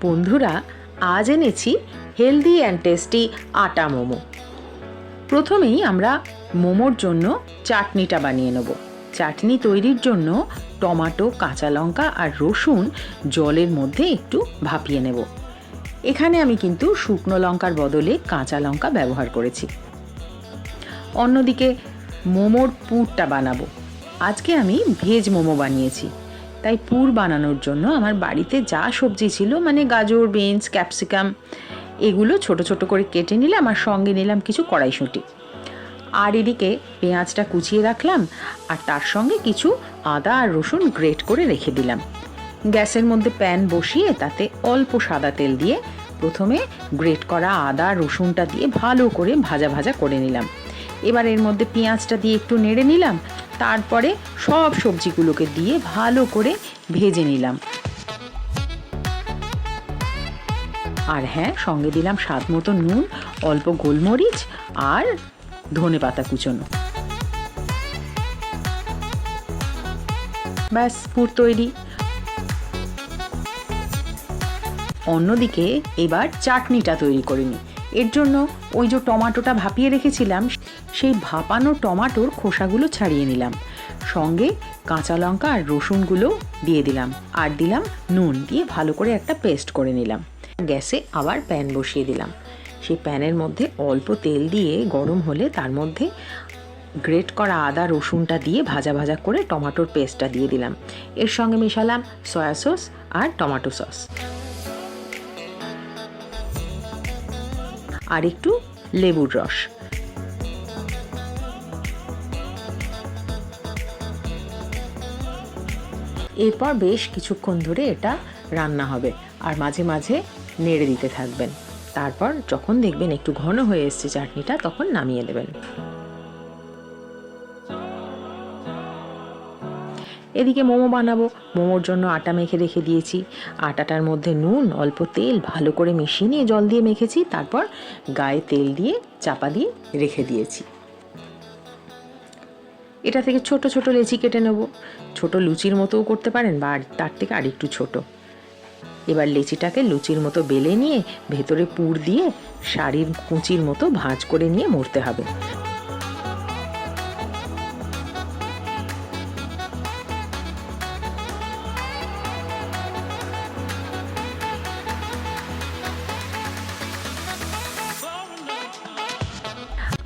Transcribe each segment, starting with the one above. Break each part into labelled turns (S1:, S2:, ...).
S1: বন্ধুরা, আজ এনেছি হেলদি অ্যান্ড টেস্টি আটা মোমো। প্রথমেই আমরা মোমোর জন্য চাটনিটা বানিয়ে নেব। চাটনি তৈরির জন্য টমেটো, কাঁচা লঙ্কা আর রসুন জলের মধ্যে একটু ভাপিয়ে নেব। এখানে আমি কিন্তু শুকনো লঙ্কার বদলে কাঁচা লঙ্কা ব্যবহার করেছি। অন্যদিকে মোমোর পুরটা বানাবো। আজকে আমি ভেজ মোমো বানিয়েছি, তাই পুর বানানোর জন্য আমার বাড়িতে যা সবজি ছিল, মানে গাজর, বিনস, ক্যাপসিকাম, এগুলো ছোট ছোট করে কেটে নিলাম আর সঙ্গে নিলাম কিছু কড়াইশুঁটি। আর এদিকে পেঁয়াজটা কুচিয়ে রাখলাম আর তার সঙ্গে কিছু আদা আর রসুন গ্রেট করে রেখে দিলাম। গ্যাসের মধ্যে প্যান বসিয়ে তাতে অল্প সাদা তেল দিয়ে প্রথমে গ্রেট করা আদা রসুনটা দিয়ে ভালো করে ভাজা ভাজা করে নিলাম। এবার এর মধ্যে পেঁয়াজটা দিয়ে একটু নেড়ে নিলাম, তারপরে সব সবজিগুলোকে দিয়ে ভালো করে ভেজে নিলাম। আর হ্যাঁ, সঙ্গে দিলাম স্বাদ মতো নুন, অল্প গোলমরিচ আর ধনেপাতা কুচোনো। ব্যাস, পুর তৈরি। অন্যদিকে এবার চাটনিটা তৈরি করে নিই। এর জন্য ওই যে টমেটোটা ভাপিয়ে রেখেছিলাম, সেই ভাপানো টমেটোর খোসাগুলো ছাড়িয়ে নিলাম। সঙ্গে কাঁচা লঙ্কা আর রসুনগুলো দিয়ে দিলাম আর দিলাম নুন, দিয়ে ভালো করে একটা পেস্ট করে নিলাম। গ্যাসে আবার প্যান বসিয়ে দিলাম। সেই প্যানের মধ্যে অল্প তেল দিয়ে গরম হলে তার মধ্যে গ্রেট করা আদা রসুনটা দিয়ে ভাজা ভাজা করে টমেটোর পেস্টটা দিয়ে দিলাম। এর সঙ্গে মেশালাম সয়া সস আর টমেটো সস আর একটু লেবুর রস। এরপর বেশ কিছুক্ষণ ধরে এটা রান্না হবে আর মাঝে মাঝে নেড়ে দিতে থাকবেন। তারপর যখন দেখবেন একটু ঘন হয়ে এসছে চাটনিটা, তখন নামিয়ে দেবেন। এদিকে মোমো বানাবো। মোমোর জন্য আটা মেখে রেখে দিয়েছি। আটাটার মধ্যে নুন, অল্প তেল ভালো করে মিশিয়ে নিয়ে জল দিয়ে মেখেছি। তারপর গায়ে তেল দিয়ে চাপা দিয়ে রেখে দিয়েছি। এটা থেকে ছোট ছোট লেচি কেটে নেব। ছোট লুচির মতোও করতে পারেন বা তার থেকে আরেকটু ছোট। এবার লেচিটাকে লুচির মতো বেলে নিয়ে ভেতরে পুর দিয়ে শাড়ির কুঁচির মতো ভাঁজ করে নিয়ে মুড়তে হবে।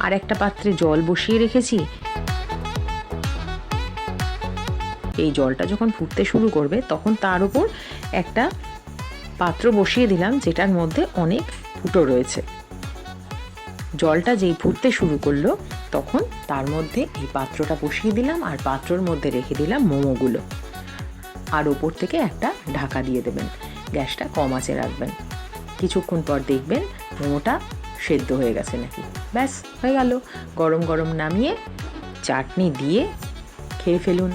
S1: আর একটা পাত্রে জল বসিয়ে রেখেছি। এই জলটা যখন ফুটতে শুরু করবে তখন তার উপর একটা পাত্র বসিয়ে দিলাম, যেটার মধ্যে অনেক ফুটো রয়েছে। জলটা যেই ফুটতে শুরু করলো তখন তার মধ্যে এই পাত্রটা বসিয়ে দিলাম আর পাত্রর মধ্যে রেখে দিলাম মোমোগুলো। আর ওপর থেকে একটা ঢাকা দিয়ে দেবেন। গ্যাসটা কম আঁচে রাখবেন। কিছুক্ষণ পর দেখবেন মোমোটা সেদ্ধ হয়ে গেছে নাকি। ব্যাস, হয়ে গেল। গরম গরম নামিয়ে চাটনি দিয়ে খেয়ে ফেলুন।